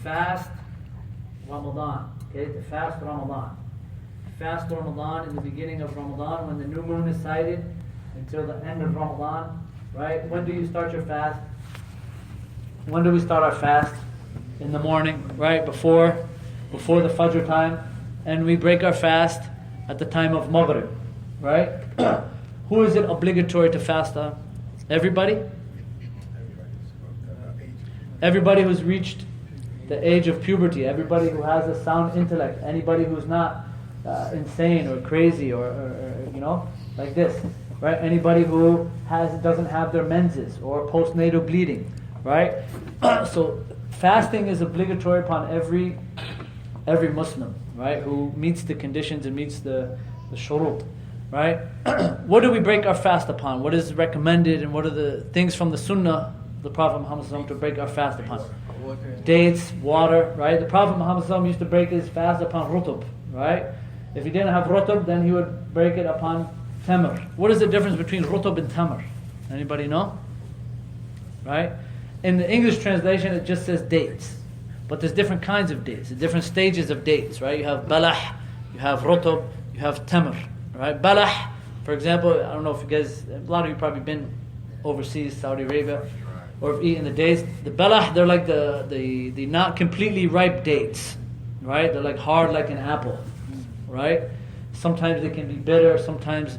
fast Ramadan. Okay, to fast Ramadan. Fast Ramadan in the beginning of Ramadan when the new moon is sighted until the end of Ramadan. Right? When do you start your fast? When do we start our fast? In the morning, right? Before the Fajr time. And we break our fast at the time of Maghrib. Right? Who is it obligatory to fast on? Everybody? Everybody who's reached the age of puberty. Everybody who has a sound intellect. Anybody who's not insane or crazy or like this. Right? Anybody who doesn't have their menses or postnatal bleeding. Right? So fasting is obligatory upon every Muslim, right, who meets the conditions and meets the shurut, right? What do we break our fast upon? What is recommended and what are the things from the Sunnah, the Prophet Muhammad ﷺ, to break our fast upon? Dates, water, right? The Prophet Muhammad ﷺ used to break his fast upon rutub, right? If he didn't have rutub, then he would break it upon tamr. What is the difference between rutub and tamr? Anybody know? Right? In the English translation, it just says dates. But there's different kinds of dates, different stages of dates, right? You have balah, you have rutub, you have tamr, right? Balah, for example, I don't know if you guys, a lot of you probably been overseas, Saudi Arabia, or have eaten the dates. The balah, they're like the not completely ripe dates, right? They're like hard like an apple, right? Sometimes they can be bitter,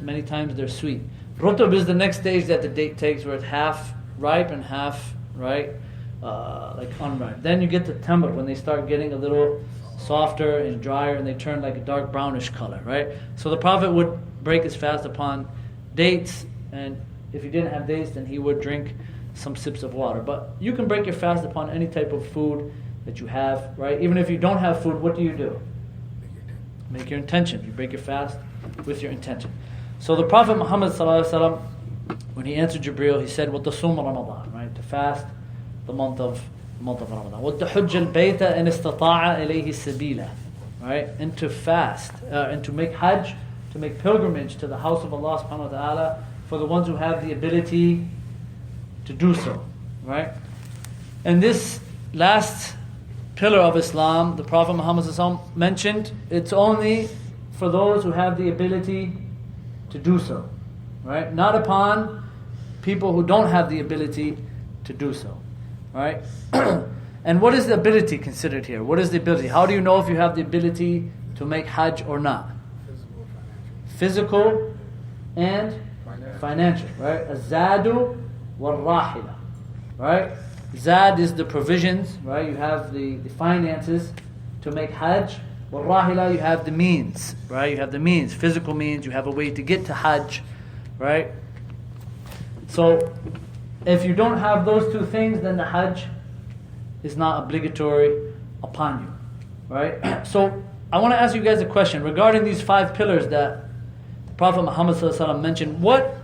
many times they're sweet. Rutub is the next stage that the date takes, where it's half ripe and half, right, like unripe. Then you get to tamr, when they start getting a little softer and drier and they turn like a dark brownish color, right? So the Prophet would break his fast upon dates, and if he didn't have dates, then he would drink some sips of water. But you can break your fast upon any type of food that you have, right? Even if you don't have food, what do? Make your intention. You break your fast with your intention. So the Prophet Muhammad ﷺ, when he answered Jibreel, he said, وَتَصُومَ Ramadan, right? To fast the month of Ramadan. وَتَحُجَّ الْبَيْتَ إِنِ اسْتَطَاعَ إِلَيْهِ السَّبِيلَ, right? And to fast, and to make hajj, to make pilgrimage to the house of Allah subhanahu wa ta'ala, for the ones who have the ability to do so, right? And this last pillar of Islam, the Prophet Muhammad ﷺ mentioned, it's only for those who have the ability to do so, right? Not upon people who don't have the ability to do so, right? And what is the ability considered here? What is the ability? How do you know if you have the ability to make hajj or not? Physical and financial, right? Az-zadu wal-rahila, right? Zad is the provisions, right? You have the finances to make hajj. Wal-rahila, you have the means, right? You have the means, physical means. You have a way to get to hajj, right? So, if you don't have those two things, then the hajj is not obligatory upon you, right? So, I want to ask you guys a question regarding these 5 pillars that Prophet Muhammad ﷺ mentioned. What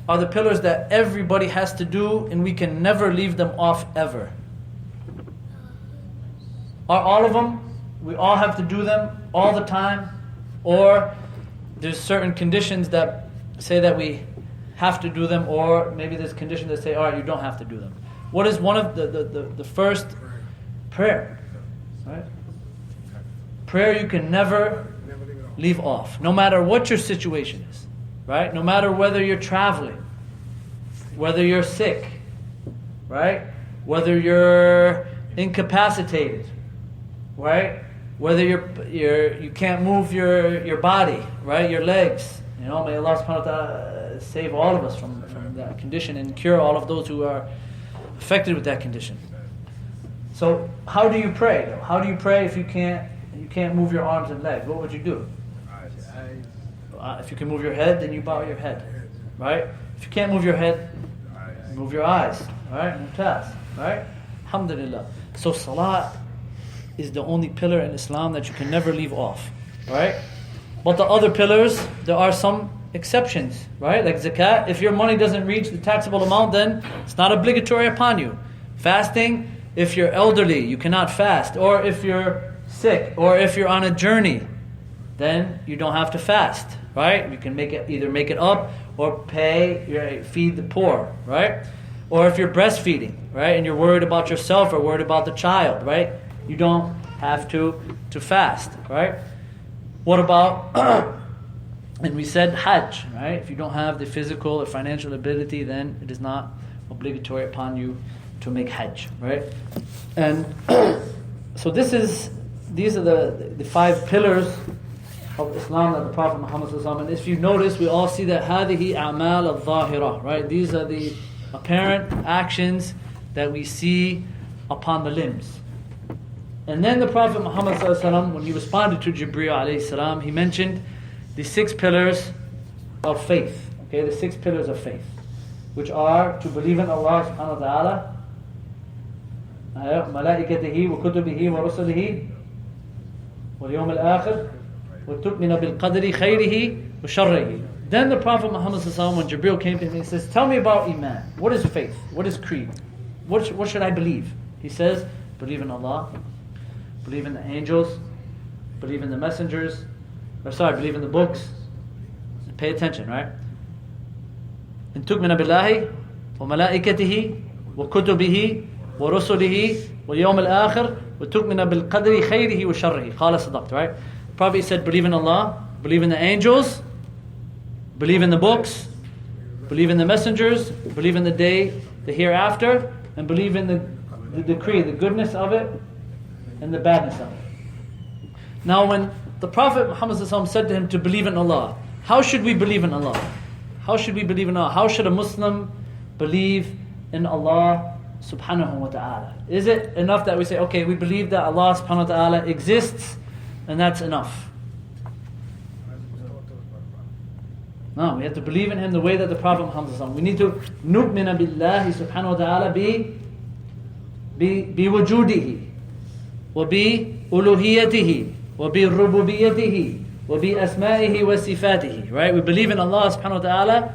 are the pillars that everybody has to do and we can never leave them off ever? Are all of them? We all have to do them all the time? Or there's certain conditions that say that we have to do them, or maybe there's conditions that say, all right, you don't have to do them. What is one of the first? Prayer, right? Prayer you can never leave off, no matter what your situation is, right? No matter whether you're traveling, whether you're sick, right? Whether you're incapacitated, right? Whether you can't move your body, right? Your legs. You know, may Allah subhanahu wa ta'ala save all of us from that condition and cure all of those who are affected with that condition. So how do you pray though? How do you pray if you can't move your arms and legs? What would you do? If you can move your head, then you bow your head, right? If you can't move your head, move your eyes, right? Mumtaz, right? Alhamdulillah. So salah is the only pillar in Islam that you can never leave off, right? But the other pillars, there are some exceptions, right? Like zakat, if your money doesn't reach the taxable amount, then it's not obligatory upon you. Fasting, if you're elderly, you cannot fast. Or if you're sick, or if you're on a journey, then you don't have to fast, right? You can either make it up or feed the poor, right? Or if you're breastfeeding, right, and you're worried about yourself or worried about the child, right, you don't have to fast, right? What about, and we said Hajj, right? If you don't have the physical or financial ability, then it is not obligatory upon you to make Hajj, right? And so these are the 5 pillars of Islam that the Prophet Muhammad sallallahu alaihi wasallam, and if you notice, we all see that hadeeth a'mal al-zahira, right? These are the apparent actions that we see upon the limbs. And then the Prophet Muhammad sallallahu alaihi wasallam, when he responded to Jibreel alayhi salam, he mentioned the 6 pillars of faith. Okay, the 6 pillars of faith, which are to believe in Allah subhanahu wa ta'ala, malaikatihi wa kutubihi wa rusulihi wal yawm al-akhir, wa tu'mina bil qadri khayrihi wa sharrihi. Then the Prophet Muhammad sallallahu alaihi wasallam, when Jibreel came to him, he says, tell me about Iman. What is faith? What is creed? What should I believe? He says, believe in Allah, believe in the angels, believe in the messengers, believe in the books. Pay attention, right? In tu'mina billahi wa malaikatihi wa kutubihi wa rusulihi wal yawm al-akhir wa tu'mina bil qadri khayrihi wa sharrihi. Qala sadaqt, right? Prophet said, believe in Allah, believe in the angels, believe in the books, believe in the messengers, believe in the day, the hereafter, and believe in the decree, the goodness of it and the badness of it. Now when the Prophet Muhammad said to him to believe in Allah, how should we believe in Allah? How should we believe in Allah? How should a Muslim believe in Allah subhanahu wa ta'ala? Is it enough that we say, okay, we believe that Allah subhanahu wa ta'ala exists and that's enough? No, we have to believe in Him the way that the Prophet Muhammad, we need to nu'mina billahi subhanahu wa ta'ala bi wujudihi wa bi uluhiyatihi wa bi rububiyatihi wa bi asma'ihi wa sifatihi. Right? We believe in Allah subhanahu wa ta'ala.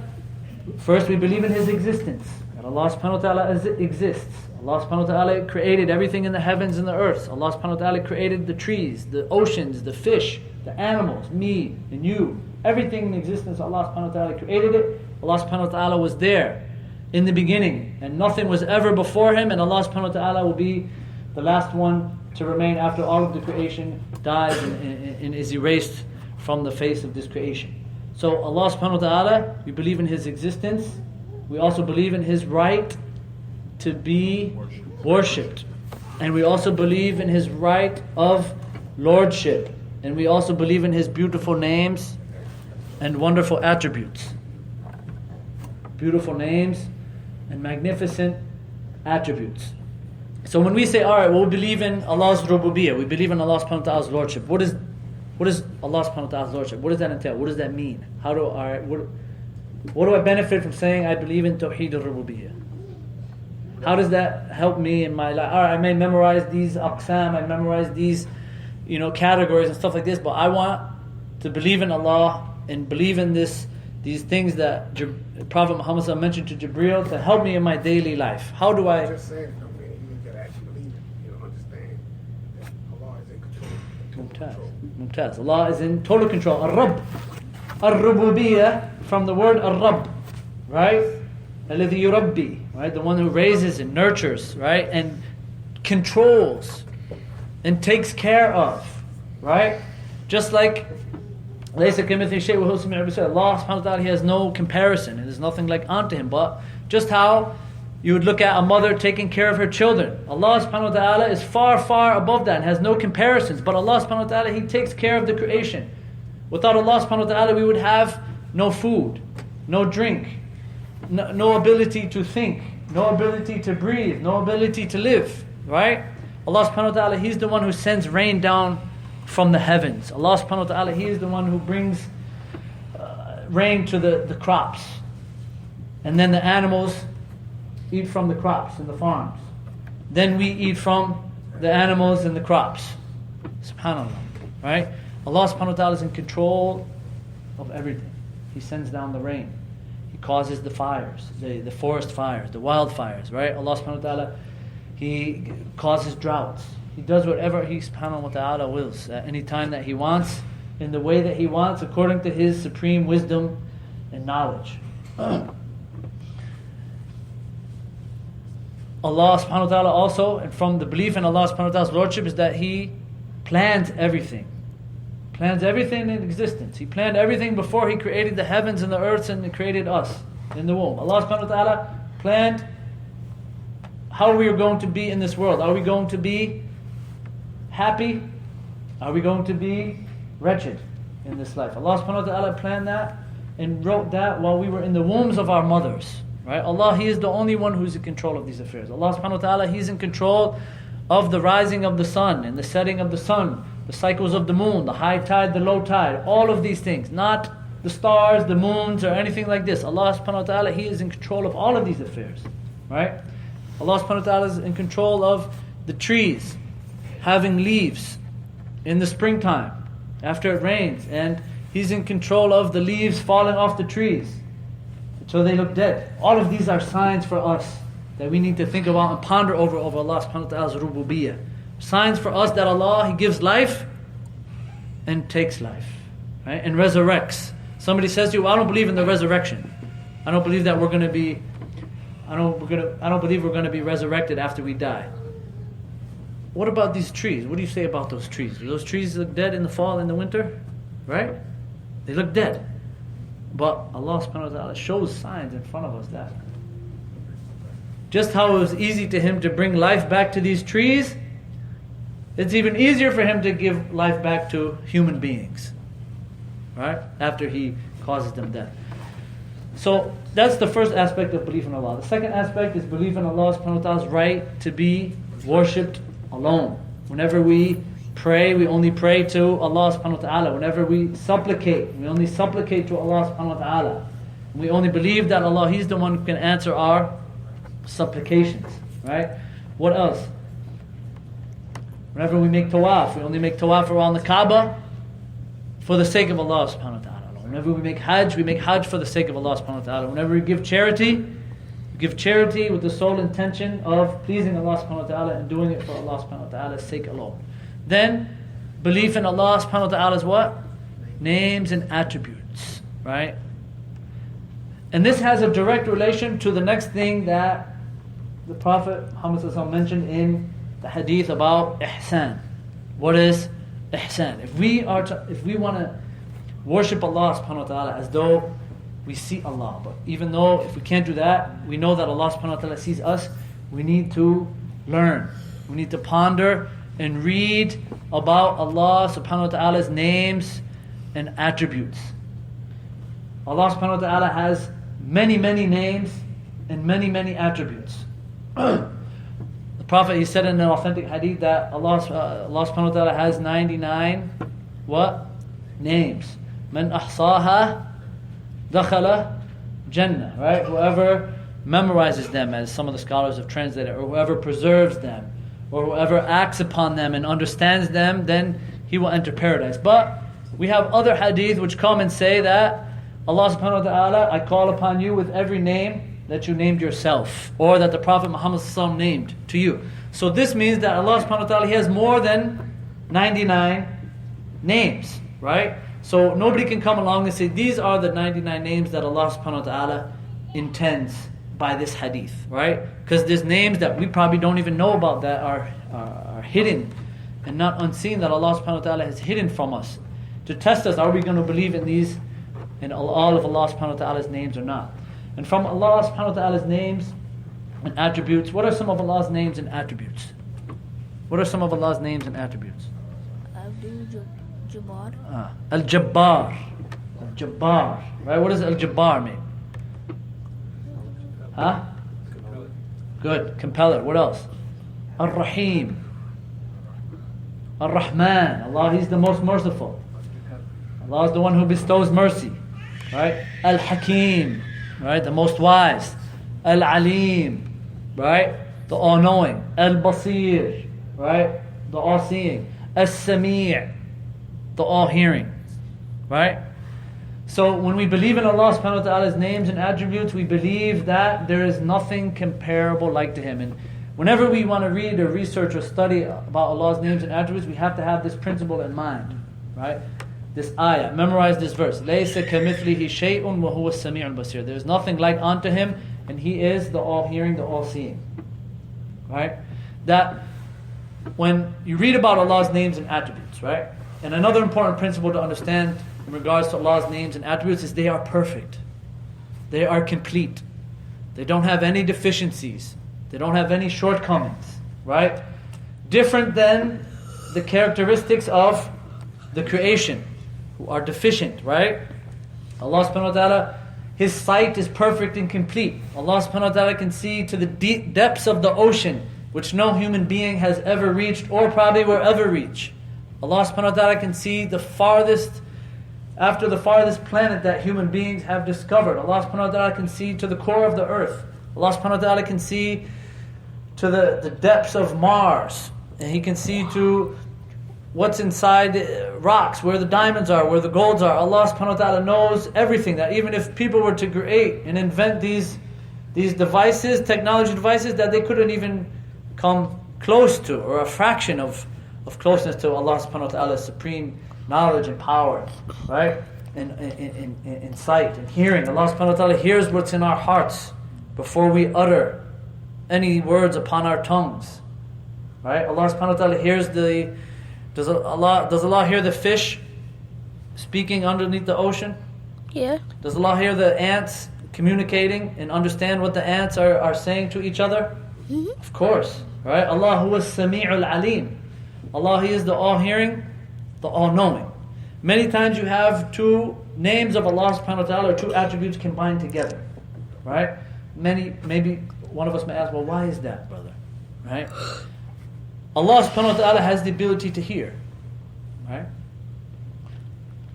First we believe in His existence. That Allah subhanahu wa ta'ala exists. Allah subhanahu wa ta'ala created everything in the heavens and the earth. Allah subhanahu wa ta'ala created the trees, the oceans, the fish, the animals, me and you. Everything in existence, Allah subhanahu wa ta'ala created it. Allah subhanahu wa ta'ala was there in the beginning, and nothing was ever before Him, and Allah subhanahu wa ta'ala will be the last one to remain after all of the creation dies and is erased from the face of this creation. So Allah subhanahu wa ta'ala, we believe in His existence. We also believe in His right to be worshipped. And we also believe in His right of lordship. And we also believe in His beautiful names and wonderful attributes. Beautiful names and magnificent attributes. So when we say, alright, well, we believe in Allah's rububiyyah, we believe in Allah subhanahu wa ta'ala's lordship. What is Allah subhanahu wa ta'ala's lordship? What does that entail? What does that mean? What do I benefit from saying I believe in Tawheed al-Rububiyyah? How does that help me in my life? Alright, I may memorize these aqsam, I memorize these categories and stuff like this, but I want to believe in Allah and believe in these things that Prophet Muhammad mentioned to Jibreel to help me in my daily life. How do I... Just saying, you got to actually believe it. Understand that Allah is in control. Mumtaz. Allah is in total control. Ar-Rabb. Ar-Rububiyyah, from the word Ar-Rabb, right? Alladhi yurabbi, right? The one who raises and nurtures, right? And controls and takes care of, right? Just like Allah subhanahu wa ta'ala, He has no comparison, and there's nothing like unto Him. But just how you would look at a mother taking care of her children, Allah subhanahu wa ta'ala is far, far above that and has no comparisons. But Allah subhanahu wa ta'ala, He takes care of the creation. Without Allah subhanahu wa ta'ala, we would have no food, no drink, no ability to think, no ability to breathe, no ability to live, right? Allah subhanahu wa ta'ala, He's the one who sends rain down from the heavens. Allah subhanahu wa ta'ala, He is the one who brings rain to the crops. And then the animals eat from the crops in the farms. Then we eat from the animals and the crops. SubhanAllah. Right? Allah subhanahu wa ta'ala is in control of everything. He sends down the rain. He causes the fires, the forest fires, the wildfires, right? Allah subhanahu wa ta'ala, He causes droughts. He does whatever He subhanahu wa ta'ala wills at any time that He wants, in the way that He wants, according to His supreme wisdom and knowledge. Allah subhanahu wa ta'ala also, and from the belief in Allah subhanahu wa ta'ala's Lordship, is that He plans everything. Plans everything in existence. He planned everything before He created the heavens and the earths and He created us in the womb. Allah subhanahu wa ta'ala planned how we are going to be in this world. Are we going to be happy? Are we going to be wretched in this life? Allah subhanahu wa ta'ala planned that and wrote that while we were in the wombs of our mothers. Right? Allah, He is the only one who is in control of these affairs. Allah subhanahu wa ta'ala, He's in control of the rising of the sun and the setting of the sun, the cycles of the moon, the high tide, the low tide, all of these things. Not the stars, the moons, or anything like this. Allah subhanahu wa ta'ala, He is in control of all of these affairs. Right? Allah subhanahu wa ta'ala is in control of the trees having leaves in the springtime after it rains, and He's in control of the leaves falling off the trees so they look dead. All of these are signs for us that we need to think about and ponder over Allah subhanahu wa ta'ala's rububiyyah. Signs for us that Allah, He gives life and takes life, right? And resurrects. Somebody says to you, I don't believe in the resurrection. I don't believe that we're going to be I don't believe we're going to be resurrected after we die. What about these trees? What do you say about those trees? Do those trees look dead in the fall and the winter? Right? They look dead. But Allah subhanahu wa ta'ala shows signs in front of us that just how it was easy to Him to bring life back to these trees, it's even easier for Him to give life back to human beings. Right? After He causes them death. So that's the first aspect of belief in Allah. The second aspect is belief in Allah subhanahu wa ta'ala's right to be worshipped alone. Whenever we pray, we only pray to Allah subhanahu wa ta'ala. Whenever we supplicate, we only supplicate to Allah subhanahu wa ta'ala. We only believe that Allah, He's the one who can answer our supplications. Right? What else? Whenever we make tawaf, we only make tawaf around the Kaaba for the sake of Allah subhanahu wa ta'ala. Whenever we make hajj for the sake of Allah subhanahu wa ta'ala. Whenever we give charity with the sole intention of pleasing Allah subhanahu wa ta'ala and doing it for Allah subhanahu wa ta'ala's sake alone. Then, belief in Allah subhanahu wa ta'ala's what? Names and attributes. Right? And this has a direct relation to the next thing that the Prophet Muhammad sallallahu alaihi wasallam mentioned in the hadith about ihsan. What is ihsan? If we want to worship Allah subhanahu wa ta'ala as though we see Allah. But even though if we can't do that, we know that Allah subhanahu wa ta'ala sees us, we need to learn. We need to ponder and read about Allah subhanahu wa ta'ala's names and attributes. Allah subhanahu wa ta'ala has many, many names and many, many attributes. The Prophet, he said in an authentic hadith that Allah subhanahu wa ta'ala has 99 what? Names. Man ahsaha dakhala jannah, right? Whoever memorizes them, as some of the scholars have translated, or whoever preserves them, or whoever acts upon them and understands them, then he will enter paradise. But we have other hadith which come and say that Allah subhanahu wa ta'ala, I call upon you with every name that you named yourself, or that the Prophet Muhammad sallallahu alaihi wasallam named to you. So this means that Allah subhanahu wa ta'ala, He has more than 99 names, right? So nobody can come along and say, these are the 99 names that Allah subhanahu wa ta'ala intends by this hadith, right? Because there's names that we probably don't even know about that are hidden and not unseen, that Allah subhanahu wa ta'ala has hidden from us to test us. Are we going to believe in these, in all of Allah subhanahu wa ta'ala's names or not? And from Allah subhanahu wa ta'ala's names and attributes, what are some of Allah's names and attributes? What are some of Allah's names and attributes? Jabbar. Al-Jabbar. Al-Jabbar. Right? What does Al-Jabbar mean? Huh? Good. Compeller. What else? Ar-Rahim. Ar-Rahman. Allah, He's the most merciful. Allah is the one who bestows mercy. Right? Al-Hakim. Right? The most wise. Al-Alim. Right? The all-knowing. Al-Basir. Right? The all-seeing. As-Sami'. The all-hearing. Right? So when we believe in Allah subhanahu wa ta'ala's names and attributes, we believe that there is nothing comparable like to Him. And whenever we want to read or research or study about Allah's names and attributes, we have to have this principle in mind. Right? This ayah. Memorize this verse. لَيْسَ كَمِثْلِهِ شَيْءٌ وَهُوَ السَّمِيعُ الْبَصِيرُ. There is nothing like unto Him, and He is the all-hearing, the all-seeing. right? That when you read about Allah's names and attributes, right? And another important principle to understand in regards to Allah's names and attributes is they are perfect. They are complete. They don't have any deficiencies. They don't have any shortcomings, right? Different than the characteristics of the creation, who are deficient, right? Allah subhanahu wa ta'ala, His sight is perfect and complete. Allah subhanahu wa ta'ala can see to the deep depths of the ocean, which no human being has ever reached or probably will ever reach. Allah subhanahu wa ta'ala can see the farthest, after the farthest planet that human beings have discovered. Allah subhanahu wa ta'ala can see to the core of the earth. Allah subhanahu wa ta'ala can see to the depths of Mars. And He can see to what's inside rocks, where the diamonds are, where the golds are. Allah subhanahu wa ta'ala knows everything. That even if people were to create and invent these devices, technology devices, that they couldn't even come close to, or a fraction of closeness to Allah subhanahu wa ta'ala's supreme knowledge and power, right? In sight and hearing. Allah subhanahu wa ta'ala hears what's in our hearts before we utter any words upon our tongues. Right? Allah subhanahu wa ta'ala hears does Allah hear the fish speaking underneath the ocean? Yeah. Does Allah hear the ants communicating and understand what the ants are saying to each other? Mm-hmm. Of course. Right? Allah huwa as-sami'ul alim. Allah, He is the all-hearing, the all-knowing. Many times you have two names of Allah subhanahu wa ta'ala, or two attributes combined together. Right? Maybe one of us may ask, well, why is that, brother? Right? Allah subhanahu wa ta'ala has the ability to hear. Right?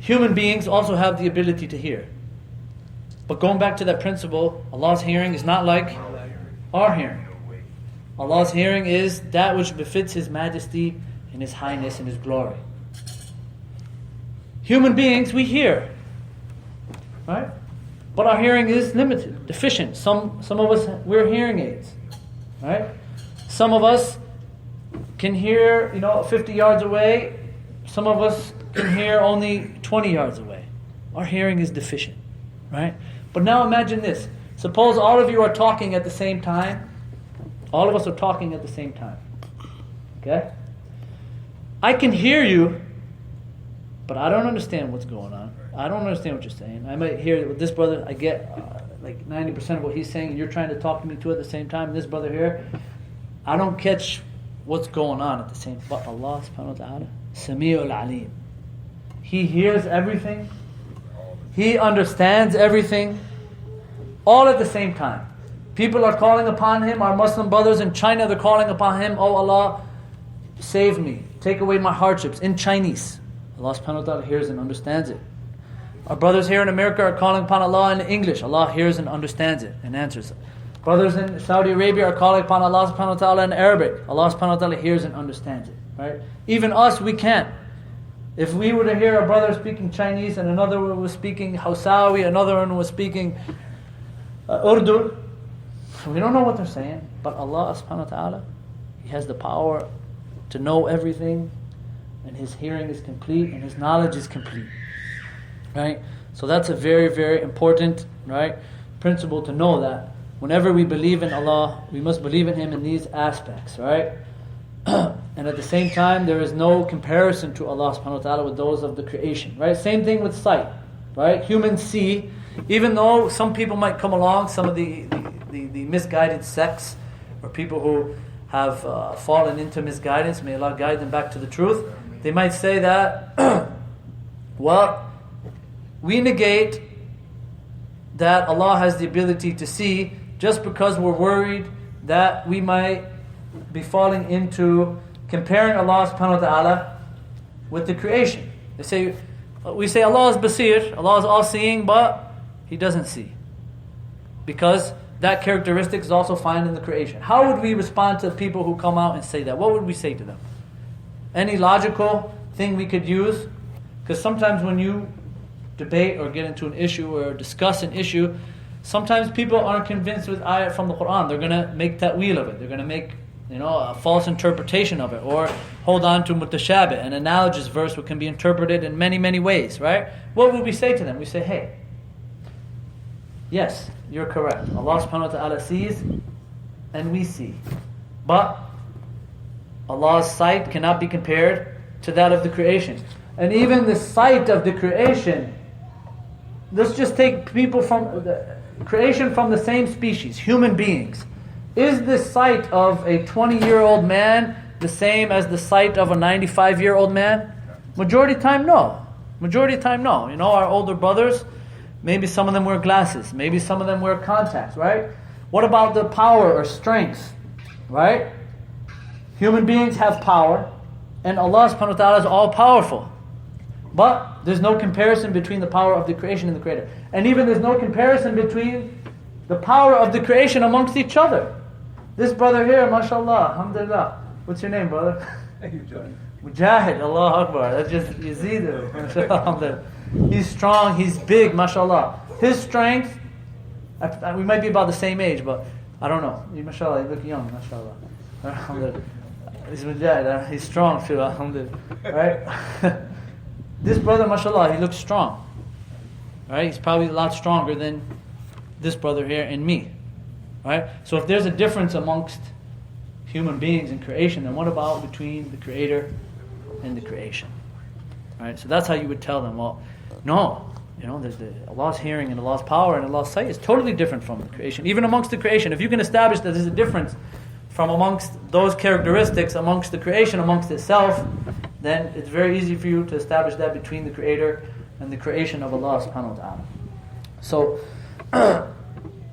Human beings also have the ability to hear. But going back to that principle, Allah's hearing is not like our hearing. Allah's hearing is that which befits His majesty and His highness and His glory. Human beings, we hear. Right? But our hearing is limited, deficient. Some of us, we're hearing aids. Right? Some of us can hear, 50 yards away. Some of us can hear only 20 yards away. Our hearing is deficient, right? But now imagine this. Suppose all of you are talking at the same time. All of us are talking at the same time. Okay? I can hear you, but I don't understand what's going on. I don't understand what you're saying. I might hear with this brother, I get like 90% of what he's saying, and you're trying to talk to me too at the same time. And this brother here, I don't catch what's going on at the same time. But Allah subhanahu wa ta'ala, Sami'ul Alim. He hears everything. He understands everything. All at the same time. People are calling upon Him. Our Muslim brothers in China, they're calling upon Him. Oh Allah, save me. Take away my hardships. In Chinese. Allah subhanahu wa ta'ala hears and understands it. Our brothers here in America are calling upon Allah in English. Allah hears and understands it and answers it. Brothers in Saudi Arabia are calling upon Allah subhanahu wa ta'ala in Arabic. Allah subhanahu wa ta'ala hears and understands it. Right? Even us, we can't. If we were to hear a brother speaking Chinese and another one was speaking Hausawi, another one was speaking Urdu, we don't know what they're saying. But Allah subhanahu wa ta'ala, He has the power to know everything, and His hearing is complete and His knowledge is complete. Right? So that's a very, very important, right, principle to know, that whenever we believe in Allah, we must believe in Him in these aspects, right? And at the same time, there is no comparison to Allah subhanahu wa ta'ala with those of the creation, right? Same thing with sight, right? Humans see, even though some people might come along, some of the misguided sects, or people who have fallen into misguidance, may Allah guide them back to the truth, they might say that, well, we negate that Allah has the ability to see just because we're worried that we might be falling into comparing Allah subhanahu wa ta'ala with the creation. We say Allah is basir, Allah is all-seeing, but He doesn't see. Because that characteristic is also found in the creation. How would we respond to people who come out and say that? What would we say to them? Any logical thing we could use? Because sometimes when you debate or get into an issue or discuss an issue, sometimes people aren't convinced with ayat from the Quran. They're going to make ta'weel of it. They're going to make a false interpretation of it, or hold on to mutashabih, an analogous verse which can be interpreted in many, many ways, right? What would we say to them? We say, hey, yes, you're correct. Allah subhanahu wa ta'ala sees and we see. But Allah's sight cannot be compared to that of the creation. And even the sight of the creation, let's just take people from the creation from the same species, human beings. Is the sight of a 20-year-old man the same as the sight of a 95-year-old man? Majority of time, no. Majority of time, no. You know, our older brothers, maybe some of them wear glasses, maybe some of them wear contacts, right? What about the power or strength, right? Human beings have power, and Allah subhanahu wa ta'ala is all-powerful. But there's no comparison between the power of the creation and the creator. And even there's no comparison between the power of the creation amongst each other. This brother here, mashallah, alhamdulillah. What's your name, brother? Mujahid, Allah Akbar. That's just Yazid. Mashallah. He's strong, he's big, mashallah. His strength, we might be about the same age, but I don't know. Mashallah, you look young, mashallah. Alhamdulillah. He's Mujahid, he's strong too, alhamdulillah. Right? This brother, mashallah, he looks strong. Right? He's probably a lot stronger than this brother here and me. Right? So if there's a difference amongst human beings and creation, then what about between the creator and the creation? Right? So that's how you would tell them, well, no, you know, there's Allah's hearing and Allah's power and Allah's sight is totally different from the creation. Even amongst the creation, if you can establish that there's a difference from amongst those characteristics amongst the creation, amongst itself, then it's very easy for you to establish that between the creator and the creation of Allah subhanahu wa ta'ala. So,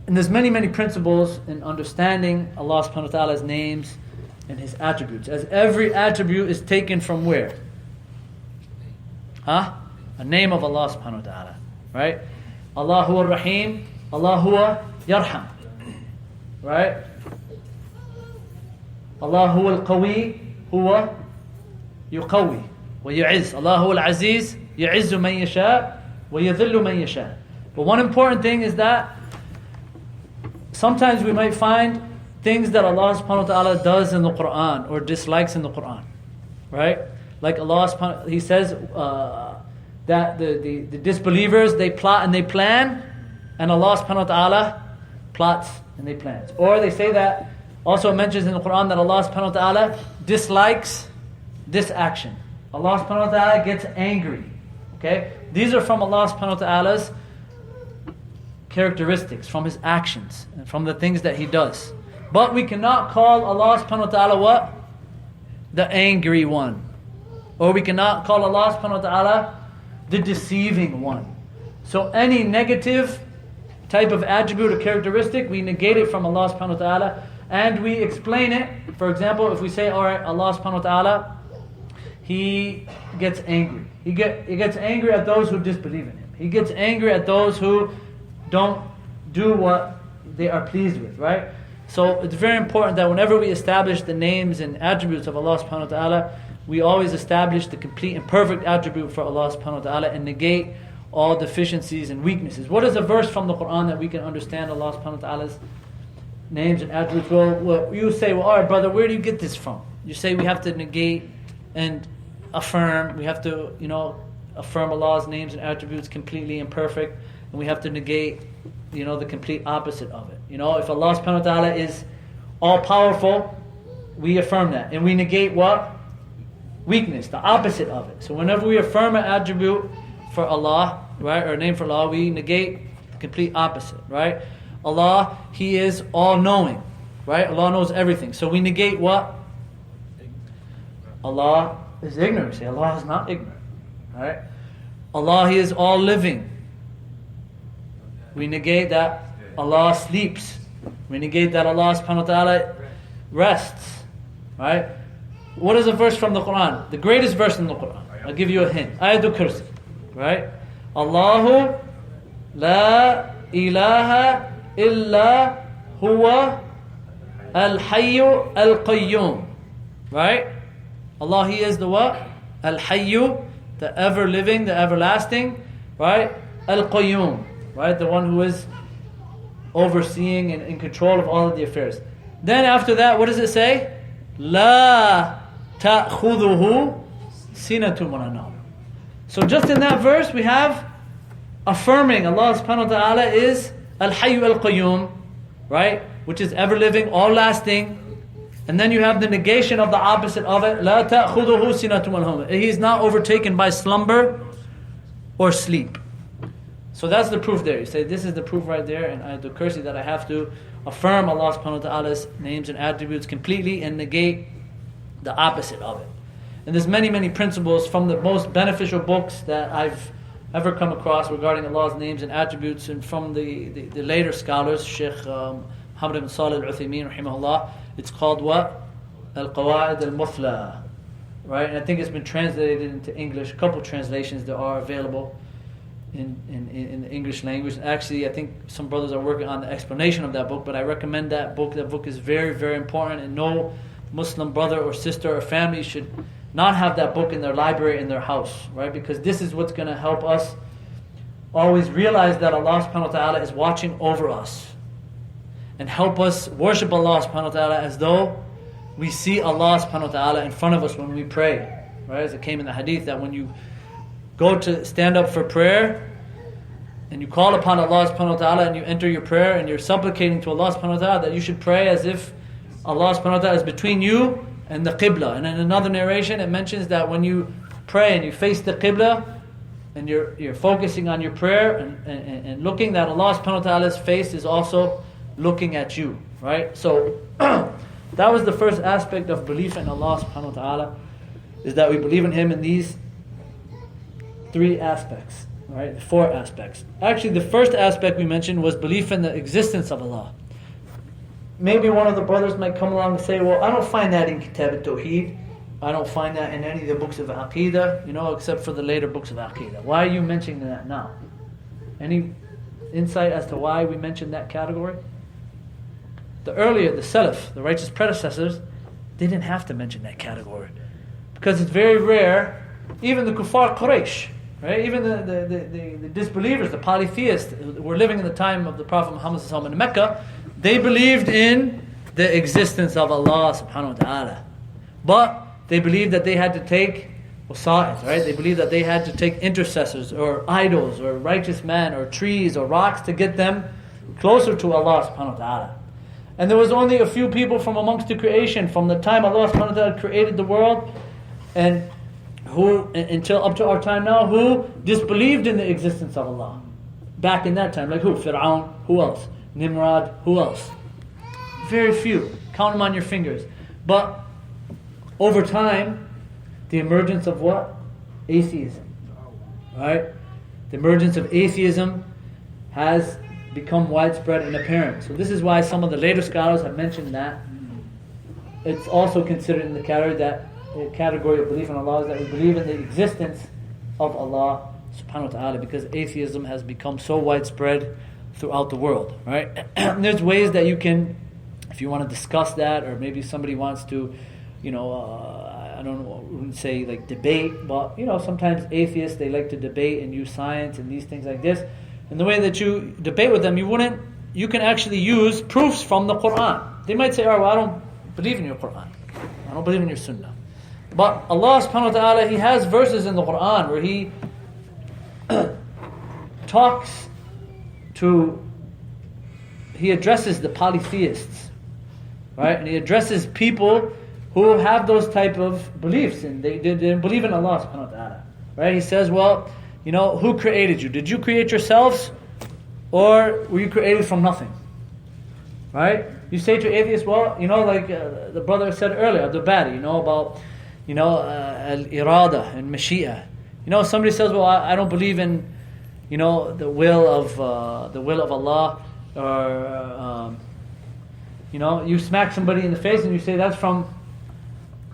and there's many, many principles in understanding Allah subhanahu wa ta'ala's names and His attributes. As every attribute is taken from where? A name of Allah subhanahu wa ta'ala. Right? Allah huwa rahim, Allah huwa yarham. Right? Allah huwa al-qawi, huwa yuqawi wa yu'izz. Allah huwa al-aziz, yu'izzu man yasha wa yadhillu man yasha. But one important thing is that sometimes we might find things that Allah subhanahu wa ta'ala does in the Quran or dislikes in the Quran. Right? Like Allah subhanahu, He says that the disbelievers, they plot and they plan, and Allah subhanahu wa ta'ala plots and they plans. Or they say that, also it mentions in the Quran that Allah subhanahu wa ta'ala dislikes this action. Allah subhanahu wa ta'ala gets angry. Okay? These are from Allah subhanahu wa ta'ala's characteristics, from His actions, and from the things that He does. But we cannot call Allah subhanahu wa ta'ala what? The angry one. Or we cannot call Allah subhanahu wa ta'ala the deceiving one. So any negative type of attribute or characteristic, we negate it from Allah subhanahu wa ta'ala, and we explain it. For example, if we say, alright, Allah subhanahu wa ta'ala, He gets angry. He gets angry at those who disbelieve in Him. He gets angry at those who don't do what they are pleased with, right? So it's very important that whenever we establish the names and attributes of Allah subhanahu wa ta'ala, we always establish the complete and perfect attribute for Allah subhanahu wa ta'ala and negate all deficiencies and weaknesses. What is a verse from the Quran that we can understand Allah subhanahu wa ta'ala's names and attributes? Well, you say, well, alright brother, where do you get this from? You say we have to negate and affirm, we have to, affirm Allah's names and attributes completely and perfect, and we have to negate, the complete opposite of it. If Allah subhanahu wa ta'ala is all-powerful, we affirm that. And we negate what? Weakness, the opposite of it. So whenever we affirm an attribute for Allah, right, or a name for Allah, we negate the complete opposite, right? Allah, He is all-knowing, right? Allah knows everything. So we negate what? Allah is ignorant. Say Allah is not ignorant, right? Allah, He is all-living. We negate that Allah sleeps. We negate that Allah subhanahu wa ta'ala rests, right? What is a verse from the Quran? The greatest verse in the Quran. I'll give you a hint. Ayatul Kursi, right? Allahu la ilaha illa huwa al-hayyu al-qayyum, right? Allah, He is the what? Al-hayyu, the ever-living, the everlasting, right? Al-qayyum, right? The one who is overseeing and in control of all of the affairs. Then after that, what does it say? La ta'khuduhu sinatun wa la nawm. So just in that verse, we have affirming Allah subhanahu wa ta'ala is Al-Hayyu Al-Qayyum, right? Which is ever living, all lasting, And then you have the negation of the opposite of it. لا تأخذه سنة ولا نوم. He is not overtaken by slumber or sleep. So that's the proof there. You say, this is the proof right there, and Ayatul Kursi, that I have to affirm Allah subhanahu wa ta'ala's names and attributes completely and negate the opposite of it. And there's many, many principles from the most beneficial books that I've ever come across regarding Allah's names and attributes, and from the later scholars, Sheikh Muhammad ibn Salih al-Uthaymeen rahimahullah. It's called what? Al-Qawaid al-Muthla. Right? And I think it's been translated into English. A couple translations that are available in the English language. Actually, I think some brothers are working on the explanation of that book, but I recommend that book. That book is very, very important, and no Muslim brother or sister or family should not have that book in their library, in their house, right? Because this is what's going to help us always realize that Allah subhanahu wa ta'ala is watching over us, and help us worship Allah subhanahu wa ta'ala as though we see Allah subhanahu wa ta'ala in front of us when we pray, right? As it came in the hadith, that when you go to stand up for prayer and you call upon Allah subhanahu wa ta'ala and you enter your prayer and you're supplicating to Allah subhanahu wa ta'ala, that you should pray as if Allah subhanahu wa ta'ala is between you and the Qibla. And in another narration, it mentions that when you pray and you face the Qibla and you're focusing on your prayer and looking, that Allah subhanahu wa ta'ala's face is also looking at you, right? So that was the first aspect of belief in Allah subhanahu wa ta'ala, is that we believe in Him in these three aspects, right? The four aspects. Actually, the first aspect we mentioned was belief in the existence of Allah. Maybe one of the brothers might come along and say, well, I don't find that in Kitab al-Tawheed. I don't find that in any of the books of Aqidah, except for the later books of Aqidah. Why are you mentioning that now? Any insight as to why we mentioned that category? The earlier, the Salaf, the righteous predecessors, they didn't have to mention that category. Because it's very rare, even the Kuffar Quraysh, right? Even the disbelievers, the polytheists who were living in the time of the Prophet Muhammad sallallahu alaihi wasallam in Mecca, they believed in the existence of Allah subhanahu wa ta'ala. But they believed that they had to take wasa'id, right? They believed that they had to take intercessors or idols or righteous men or trees or rocks to get them closer to Allah subhanahu wa ta'ala. And there was only a few people from amongst the creation from the time Allah subhanahu wa ta'ala created the world and who, until up to our time now, who disbelieved in the existence of Allah. Back in that time, like who? Fir'aun, who else? Nimrod, who else? Very few. Count them on your fingers. But over time, the emergence of what? Atheism. Right? The emergence of atheism has become widespread and apparent. So this is why some of the later scholars have mentioned that. It's also considered in the category of belief in Allah, is that we believe in the existence of Allah subhanahu wa ta'ala, because atheism has become so widespread throughout the world, right? There's ways that you can, if you want to discuss that, or maybe somebody wants to, I don't know, I wouldn't say like debate, but sometimes atheists, they like to debate and use science and these things like this. And the way that you debate with them, you can actually use proofs from the Quran. They might say, oh, well, I don't believe in your Quran. I don't believe in your Sunnah. But Allah subhanahu wa ta'ala, He has verses in the Quran where He He addresses the polytheists, right? And He addresses people who have those type of beliefs, and they didn't believe in Allah subhanahu wa ta'ala, right? He says, well, who created you? Did you create yourselves, or were you created from nothing? Right? You say to atheists, well, like the brother said earlier, Abdul Bari, about R.E.D.A and Mashi'a. Somebody says, well, I don't believe in, the will of Allah, or you smack somebody in the face and you say that's from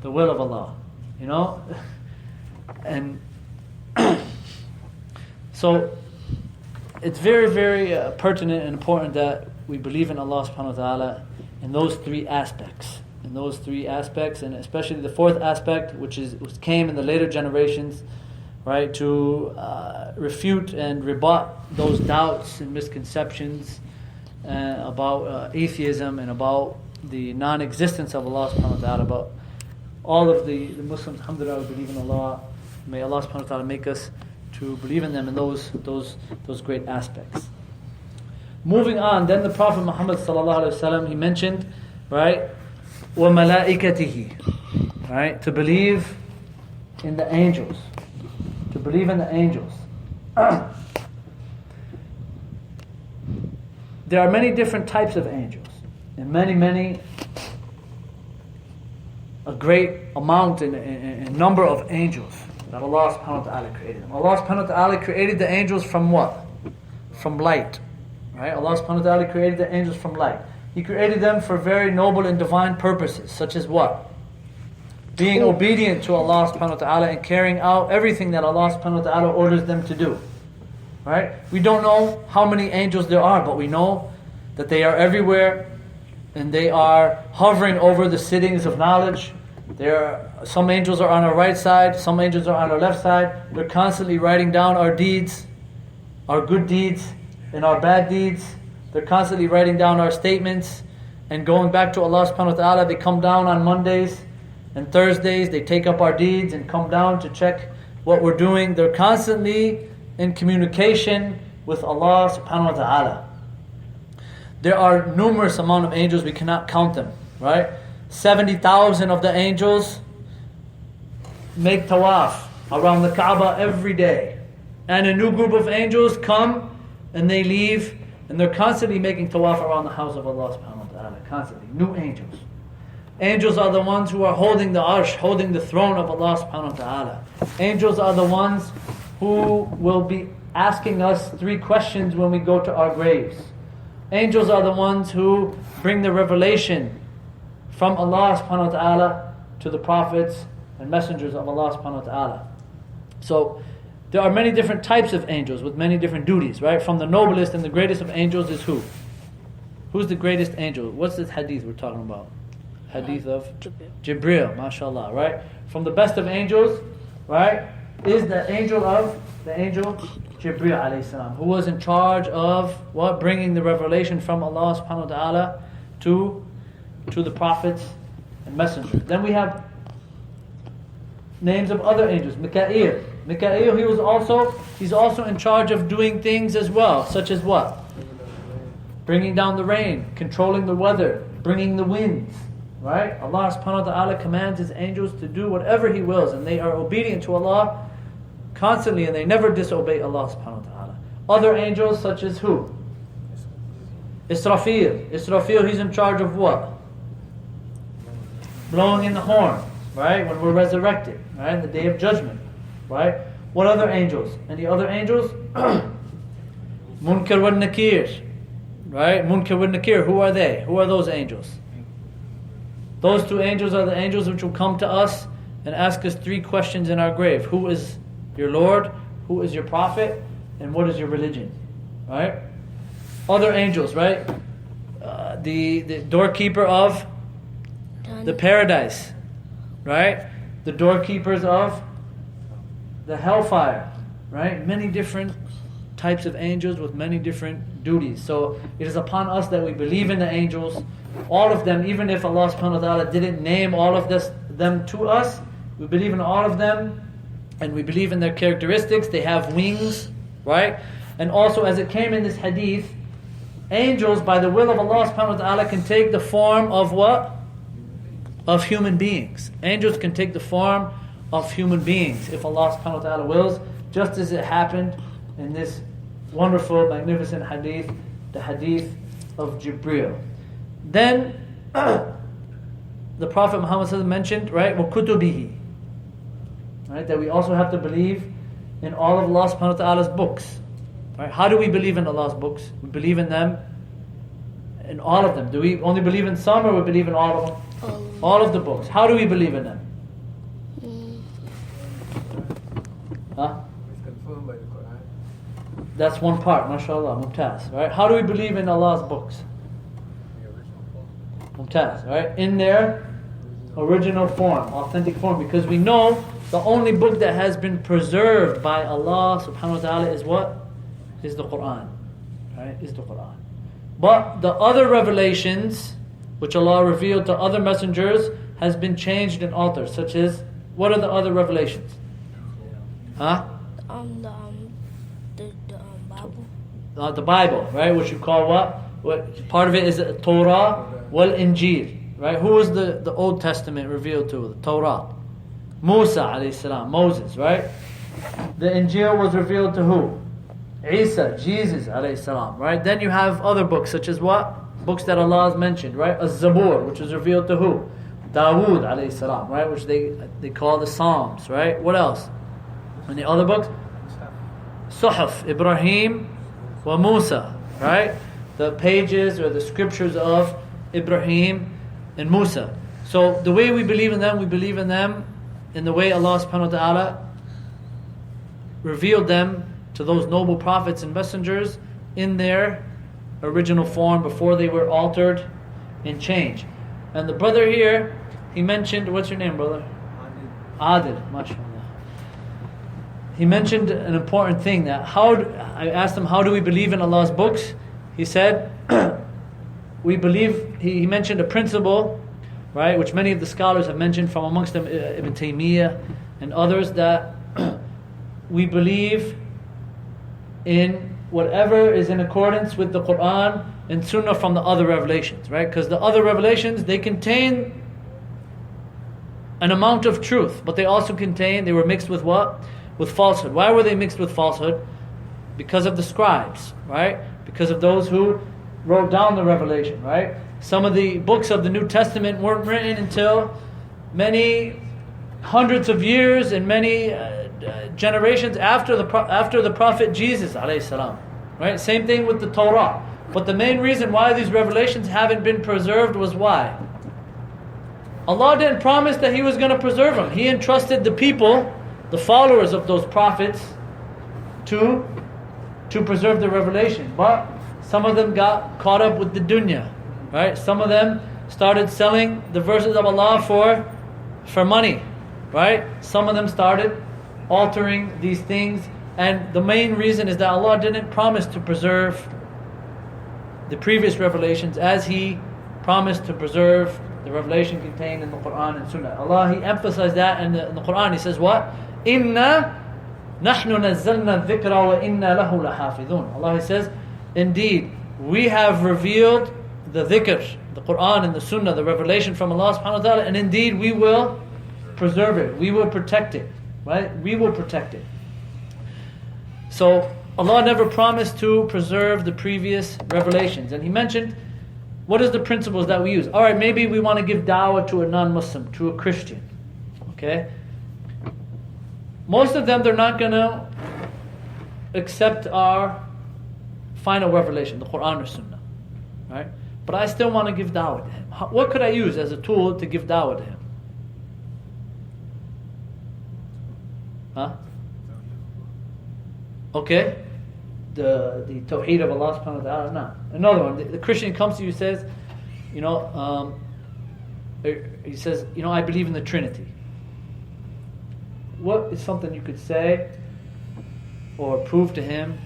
the will of Allah, and so it's very, very pertinent and important that we believe in Allah subhanahu wa ta'ala in those three aspects. And especially the fourth aspect, which came in the later generations, right, to refute and rebut those doubts and misconceptions about atheism and about the non-existence of Allah subhanahu wa ta'ala. About all of the Muslims, alhamdulillah, believe in Allah. May Allah subhanahu wa ta'ala make us to believe in them in those great aspects. Moving on, then the Prophet Muhammad sallallahu alaihi wasallam, he mentioned, right, وَمَلَائِكَتِهِ. Right? To believe in the angels. To believe in the angels. There are many different types of angels. And many, a great amount and number of angels that Allah subhanahu wa ta'ala created. Allah subhanahu wa ta'ala created the angels from what? From light. Right? Allah subhanahu wa ta'ala created the angels from light. He created them for very noble and divine purposes, such as what? Being obedient to Allah subhanahu wa ta'ala and carrying out everything that Allah subhanahu wa ta'ala orders them to do. Right? We don't know how many angels there are, but we know that they are everywhere and they are hovering over the sittings of knowledge. Some angels are on our right side, some angels are on our left side. They're constantly writing down our deeds, our good deeds and our bad deeds. They're constantly writing down our statements and going back to Allah subhanahu wa ta'ala. They come down on Mondays and Thursdays. They take up our deeds and come down to check what we're doing. They're constantly in communication with Allah subhanahu wa ta'ala. There are numerous amount of angels, we cannot count them, right? 70,000 of the angels make tawaf around the Kaaba every day. And a new group of angels come and they leave and they're constantly making tawaf around the house of Allah subhanahu wa ta'ala. Constantly. New angels. Angels are the ones who are holding the arsh, holding the throne of Allah subhanahu wa ta'ala. Angels are the ones who will be asking us 3 questions when we go to our graves. Angels are the ones who bring the revelation from Allah subhanahu wa ta'ala to the prophets and messengers of Allah subhanahu wa ta'ala. So there are many different types of angels with many different duties, right? From the noblest and the greatest of angels is who? Who's the greatest angel? What's this hadith we're talking about? Hadith of Jibreel, mashallah, right? From the best of angels, right, is the angel Jibreel alayhi salam, who was in charge of what? Bringing the revelation from Allah subhanahu wa ta'ala to the prophets and messengers. Then we have names of other angels. Mika'il, he's also in charge of doing things as well, such as what? Bringing down the rain, controlling the weather, bringing the winds. Right? Allah subhanahu wa ta'ala commands His angels to do whatever He wills, and they are obedient to Allah constantly, and they never disobey Allah subhanahu wa ta'ala. Other angels such as who? Israfil, he's in charge of what? Blowing in the horn, right? When we're resurrected, right? The day of judgment, right? What other angels? Any other angels? Munkar wa Nakir, right? Munkar wa Nakir, who are they? Who are those angels? Those 2 angels are the angels which will come to us and ask us 3 questions in our grave. Who is your Lord? Who is your Prophet? And what is your religion? Right? Other angels, right? The doorkeeper of the paradise. Right? The doorkeepers of the hellfire. Right? Many different types of angels with many different duties. So it is upon us that we believe in the angels. All of them, even if Allah subhanahu wa ta'ala didn't name all of them to us, we believe in all of them and we believe in their characteristics. They have wings, right? And also, as it came in this hadith, angels, by the will of Allah subhanahu wa ta'ala, can take the form of what? Of human beings. Angels can take the form of human beings if Allah subhanahu wa ta'ala wills, just as it happened in this wonderful, magnificent hadith, the hadith of Jibreel. Then the Prophet Muhammad mentioned, right, وَكُتُبِهِ, right, that we also have to believe in all of Allah subhanahu wa ta'ala's books. Right? How do we believe in Allah's books? We believe in them, in all of them. Do we only believe in some, or we believe in all of them? All of the books. How do we believe in them? Huh? It's confirmed by the Quran. That's one part, mashallah, mumtaz. Right? How do we believe in Allah's books? Mumtaz, right? In their original form, authentic form, because we know the only book that has been preserved by Allah subhanahu wa ta'ala is what? Is the Quran. Right? Is the Quran. But the other revelations which Allah revealed to other messengers has been changed and altered, such as, what are the other revelations? Huh? The Bible. The Bible, right? Which you call what? What part of it is Torah wal Injil, right? Who was the Old Testament revealed to? The Torah. Musa alayhi salam, Moses, right? The Injil was revealed to who? Isa, Jesus alayhi salam, right? Then you have other books such as what? Books that Allah has mentioned, right? Az-Zabur, which was revealed to who? Dawood alayhi salam, right? Which they call the Psalms, right? What else? And the other books? Suhuf, Ibrahim wa Musa, right? The pages or the scriptures of Ibrahim and Musa. So the way we believe in them in the way Allah subhanahu wa ta'ala revealed them to those noble prophets and messengers in their original form before they were altered and changed. And the brother here, he mentioned, what's your name, brother? R.E.D.A, mashallah. He mentioned an important thing that I asked him, how do we believe in Allah's books? He said, we believe, he mentioned a principle, right, which many of the scholars have mentioned, from amongst them Ibn Taymiyyah and others, that we believe in whatever is in accordance with the Quran and Sunnah from the other revelations, right? Because the other revelations, they contain an amount of truth, but they were mixed with what? With falsehood. Why were they mixed with falsehood? Because of the scribes, right? Because of those who wrote down the revelation, right? Some of the books of the New Testament weren't written until many hundreds of years and many generations after the Prophet Jesus alayhi salam, right? Same thing with the Torah. But the main reason why these revelations haven't been preserved was why? Allah didn't promise that He was going to preserve them. He entrusted the people, the followers of those prophets, to preserve the revelation. But some of them got caught up with the dunya, right? Some of them started selling the verses of Allah for money, right? Some of them started altering these things, and the main reason is that Allah didn't promise to preserve the previous revelations as He promised to preserve the revelation contained in the Quran and Sunnah. Allah, He emphasized that in the Quran. He says what? Inna nahnu nazzalna dhikra wa inna lahu lahafidhun. Allah, He says, indeed, we have revealed the dhikr, the Quran and the Sunnah, the revelation from Allah subhanahu wa ta'ala, and indeed we will preserve it. We will protect it. Right? We will protect it. So Allah never promised to preserve the previous revelations. And He mentioned, what is the principles that we use? Alright, maybe we want to give da'wah to a non-Muslim, to a Christian. Okay? Most of them, they're not going to accept our final revelation, the Quran or Sunnah. Right? But I still want to give da'wah to him. What could I use as a tool to give da'wah to him? Huh? Okay. The Tawheed of Allah subhanahu wa ta'ala. No. Another one. The Christian comes to you and says, he says, I believe in the Trinity. What is something you could say or prove to him?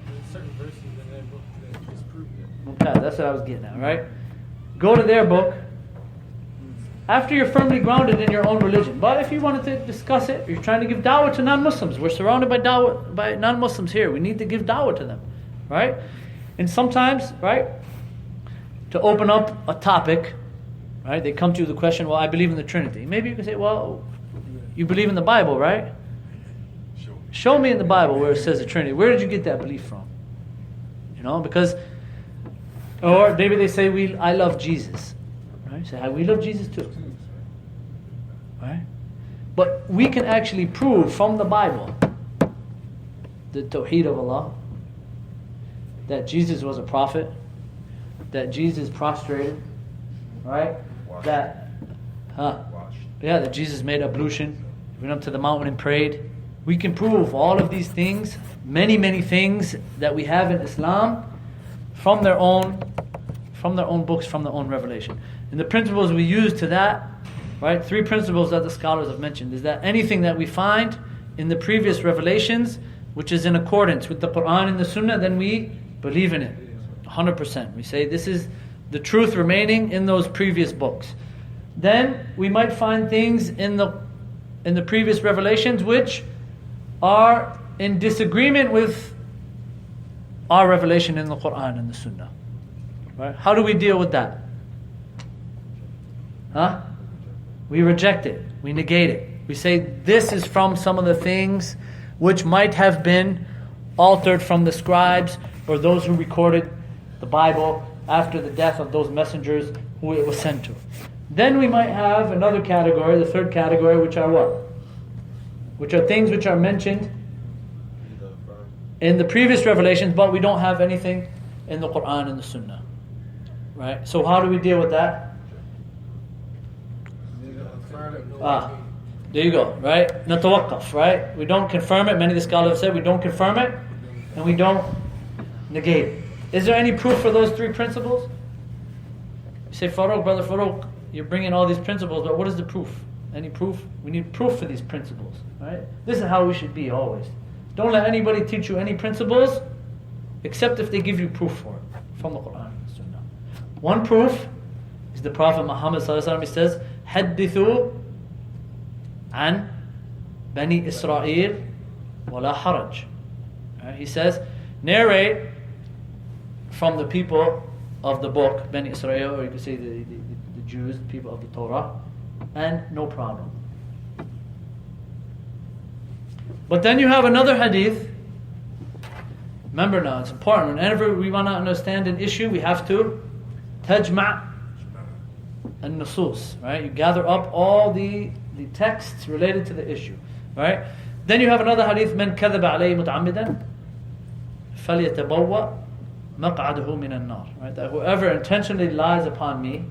There's certain verses in that book that disprove it. Okay, that's what I was getting at, right? Go to their book after you're firmly grounded in your own religion. But if you wanted to discuss it, you're trying to give da'wah to non-Muslims. We're surrounded by non-Muslims here. We need to give da'wah to them, right? And sometimes, right, to open up a topic, right, they come to you with the question, well, I believe in the Trinity. Maybe you can say, well, you believe in the Bible, right? Show me in the Bible where it says the Trinity. Where did you get that belief from? Because, or maybe they say, I love Jesus. Right? Say, we love Jesus too. Right? But we can actually prove from the Bible the Tawheed of Allah, that Jesus was a prophet, that Jesus prostrated, right? That Jesus made ablution, went up to the mountain and prayed. We can prove all of these things, many, many things that we have in Islam from their own books, from their own revelation. And the principles we use to that, right? 3 principles that the scholars have mentioned is that anything that we find in the previous revelations, which is in accordance with the Quran and the Sunnah, then we believe in it 100%. We say this is the truth remaining in those previous books. Then we might find things in the previous revelations which are in disagreement with our revelation in the Quran and the Sunnah. Right? How do we deal with that? Huh? We reject it. We negate it. We say this is from some of the things which might have been altered from the scribes or those who recorded the Bible after the death of those messengers who it was sent to. Then we might have another category, the third category, which are what? Which are things which are mentioned in the previous revelations, but we don't have anything in the Quran and the Sunnah. Right? So how do we deal with that? There you go, right? Natawaqqaf, right? We don't confirm it. Many of the scholars have said we don't confirm it and we don't negate it. Is there any proof for those three principles? You say, Farouk, Brother Farouk, you're bringing all these principles, but what is the proof? Any proof? We need proof for these principles, right? This is how we should be always. Don't let anybody teach you any principles except if they give you proof for it from the Quran and the Sunnah. One proof is the Prophet Muhammad sallallahu alaihi wasallam. He says, "Hadeethu an Bani Israel wala haraj." He says, narrate from the people of the book, Bani Israel, or you could say the Jews, the people of the Torah, and no problem. But then you have another hadith. Remember now, it's important. Whenever we want to understand an issue, we have to tajma' an-nusus, right? You gather up all the texts related to the issue, right? Then you have another hadith, "Man kadhaba alayhi muta'ammidan falyatabawwa maq'adahu min an-nar." Right? That whoever intentionally lies upon me,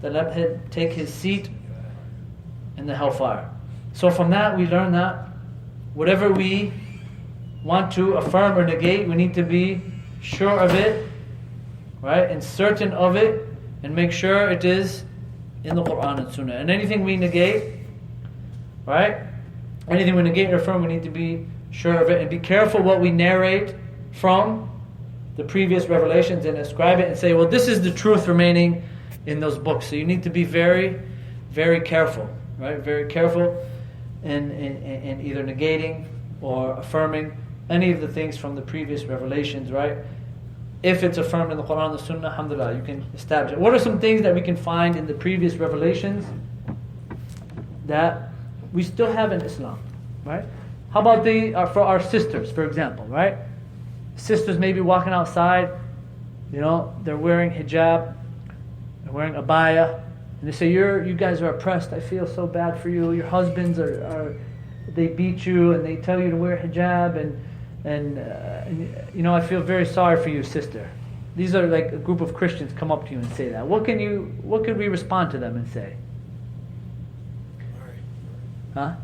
that let him take his seat in the hellfire. So from that we learn that whatever we want to affirm or negate, we need to be sure of it, right? And certain of it, and make sure it is in the Quran and Sunnah. And anything we negate, right? Anything we negate or affirm, we need to be sure of it and be careful what we narrate from the previous revelations and ascribe it and say, well, this is the truth remaining in those books. So you need to be very, very careful, right? Very careful in either negating or affirming any of the things from the previous revelations, right? If it's affirmed in the Quran and the Sunnah, alhamdulillah, you can establish it. What are some things that we can find in the previous revelations that we still have in Islam, right? How about for our sisters, for example, right? Sisters may be walking outside, they're wearing hijab, they're wearing abaya, and they say, you guys are oppressed, I feel so bad for you. Your husbands they beat you and they tell you to wear hijab and I feel very sorry for you, sister. These are like a group of Christians come up to you and say that. What could we respond to them and say? Huh?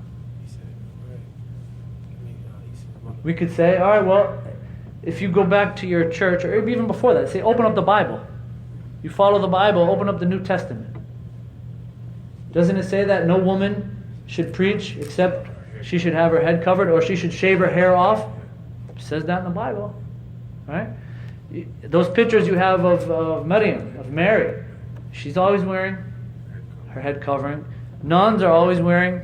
We could say, all right, well, if you go back to your church, or even before that, say, open up the Bible. You follow the Bible, open up the New Testament. Doesn't it say that no woman should preach except she should have her head covered, or she should shave her hair off? It says that in the Bible, right? Those pictures you have of Maryam, of Mary, she's always wearing her head covering. Nuns are always wearing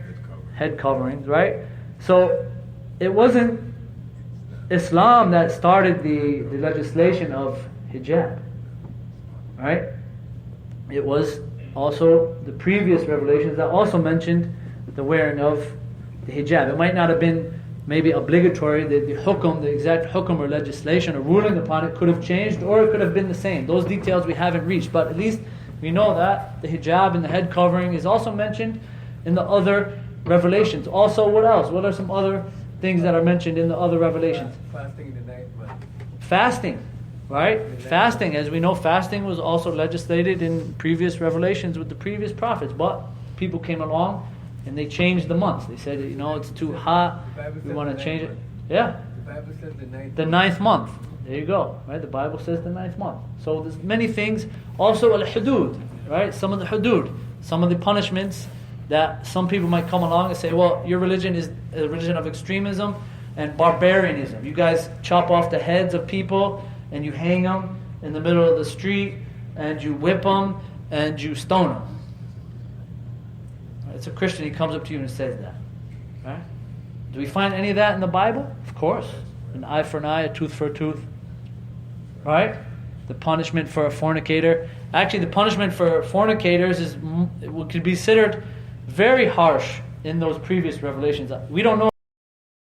head coverings, right? So it wasn't Islam that started the legislation of hijab, right? It was also the previous revelations that also mentioned the wearing of the hijab. It might not have been maybe obligatory, the hukum, the exact hukum or legislation or ruling upon it could have changed, or it could have been the same. Those details we haven't reached, but at least we know that the hijab and the head covering is also mentioned in the other revelations. Also, what else? What are some other things that are mentioned in the other revelations? Fasting in the ninth month. Fasting, right? Fasting, as we know, fasting was also legislated in previous revelations with the previous prophets, but people came along and they changed the months. They said, it's too hot, we want to change it. Yeah. The Bible says the ninth month. There you go, right? The Bible says the ninth month. So there's many things. Also al-hudud, right? Some of the hudud, some of the punishments that some people might come along and say, well, your religion is a religion of extremism and barbarianism. You guys chop off the heads of people and you hang them in the middle of the street and you whip them and you stone them. It's a Christian, he comes up to you and says that. Right? Do we find any of that in the Bible? Of course. An eye for an eye, a tooth for a tooth. Right? the punishment for a fornicator. Actually, the punishment for fornicators could be considered very harsh in those previous revelations. We don't know